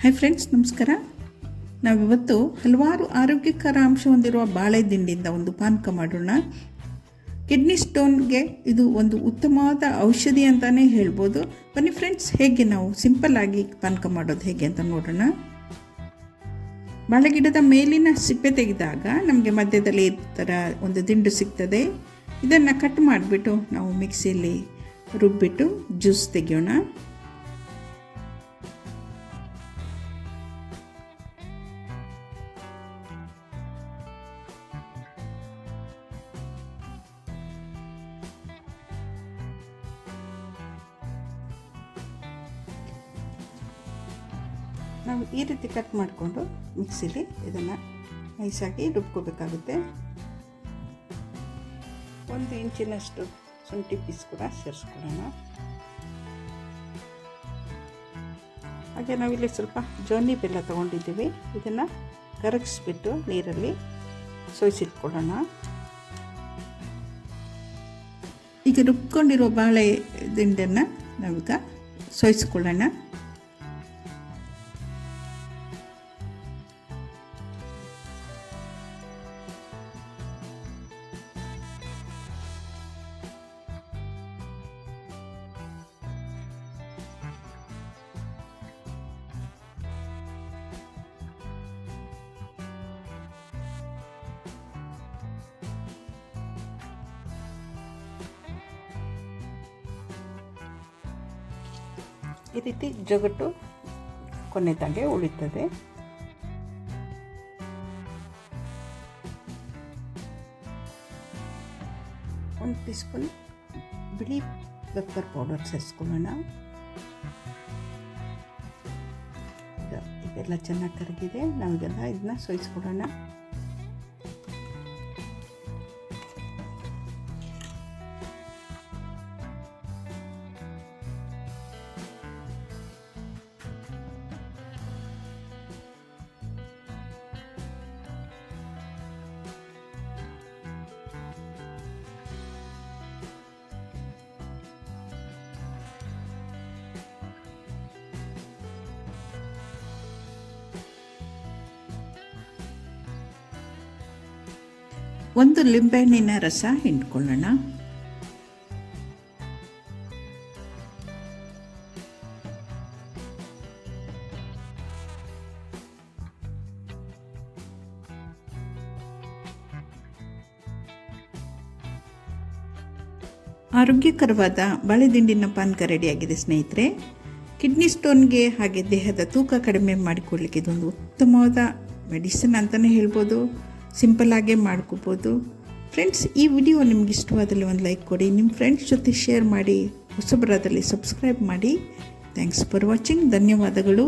Hi friends, ನಮಸ್ಕಾರ. ನಾವಿವತ್ತು ಹಲವಾರು ಆರೋಗ್ಯಕರ ಅಂಶ ಹೊಂದಿರುವ ಬಾಳೆ ದಿಂಡಿಂದ ಒಂದು ಪಾನಕ ಮಾಡೋಣ. ಕಿಡ್ನಿ ಸ್ಟೋನ್ಗೆ ಇದು ಒಂದು ಉತ್ತಮವಾದ ಔಷಧಿ ಅಂತಲೇ ಹೇಳ್ಬೋದು. ಬನ್ನಿ ಫ್ರೆಂಡ್ಸ್, ಹೇಗೆ ನಾವು ಸಿಂಪಲ್ಲಾಗಿ ಪಾನಕ ಮಾಡೋದು ಹೇಗೆ ಅಂತ ನೋಡೋಣ. ಬಾಳೆ ಗಿಡದ ಮೇಲಿನ ಸಿಪ್ಪೆ ತೆಗೆದಾಗ ನಮಗೆ ಮಧ್ಯದಲ್ಲಿ ಈ ಥರ ಒಂದು ದಿಂಡು ಸಿಗ್ತದೆ. ಇದನ್ನು ಕಟ್ ಮಾಡಿಬಿಟ್ಟು ನಾವು ಮಿಕ್ಸಿಯಲ್ಲಿ ರುಬ್ಬಿಟ್ಟು ಜ್ಯೂಸ್ ತೆಗೆಯೋಣ. ನಾವು ಈ ರೀತಿ ಕಟ್ ಮಾಡಿಕೊಂಡು ಮಿಕ್ಸಿಲಿ ಇದನ್ನು ನೈಸಾಗಿ ರುಬ್ಕೋಬೇಕಾಗುತ್ತೆ. 1 ಇಂಚಿನಷ್ಟು ಶುಂಠಿ ಪೀಸ್ ಕೂಡ ಸೇರಿಸ್ಕೊಳ್ಳೋಣ. ಹಾಗೆ ನಾವಿಲ್ಲಿ ಸ್ವಲ್ಪ ಜೋನಿ ಬೆಲ್ಲ ತೊಗೊಂಡಿದ್ದೀವಿ. ಇದನ್ನು ಕರಗಿಸ್ಬಿಟ್ಟು ನೀರಲ್ಲಿ ಸೋಸಿಟ್ಕೊಳ್ಳೋಣ. ಈಗ ರುಬ್ಕೊಂಡಿರೋ ಬಾಳೆ ದಿಂಡನ್ನು ನಾವೀಗ ಸೋಯಿಸ್ಕೊಳ್ಳೋಣ. ಈ ರೀತಿ ಜಗಟ್ಟು ಕೊನೆತಾಗೆ ಉಳಿತದೆ. ಒಂದು ಟೀ ಸ್ಪೂನ್ ಬಿಳಿ ಪೆಪ್ಪರ್ ಪೌಡರ್ ಸೇರಿಸ್ಕೊಳ್ಳೋಣ. ಇದೆಲ್ಲ ಚೆನ್ನಾಗಿ ಕರಗಿದೆ. ಇದನ್ನ ಸೋಯಿಸ್ಕೊಳ್ಳೋಣ. ಒಂದು ಲಿಂಬೆಹಣ್ಣಿನ ರಸ ಹಿಂಡ್ಕೊಳ್ಳೋಣ. ಆರೋಗ್ಯಕರವಾದ ಬಾಳೆದಿಂಡಿನ ಪಾನಕ ರೆಡಿಯಾಗಿದೆ ಸ್ನೇಹಿತರೆ. ಕಿಡ್ನಿ ಸ್ಟೋನ್ಗೆ ಹಾಗೆ ದೇಹದ ತೂಕ ಕಡಿಮೆ ಮಾಡಿಕೊಳ್ಳಲಿಕ್ಕೆ ಇದೊಂದು ಉತ್ತಮವಾದ ಮೆಡಿಸಿನ್ ಅಂತಲೇ ಹೇಳ್ಬೋದು. ಸಿಂಪಲ್ಲಾಗೇ ಮಾಡ್ಕೋಬೋದು. ಫ್ರೆಂಡ್ಸ್, ಈ ವಿಡಿಯೋ ನಿಮ್ಗೆ ಇಷ್ಟವಾದಲ್ಲಿ ಒಂದು ಲೈಕ್ ಕೊಡಿ, ನಿಮ್ಮ ಫ್ರೆಂಡ್ಸ್ ಜೊತೆ ಶೇರ್ ಮಾಡಿ, ಹೊಸಬರಾದಲ್ಲಿ ಸಬ್ಸ್ಕ್ರೈಬ್ ಮಾಡಿ. Thanks for watching. ಧನ್ಯವಾದಗಳು.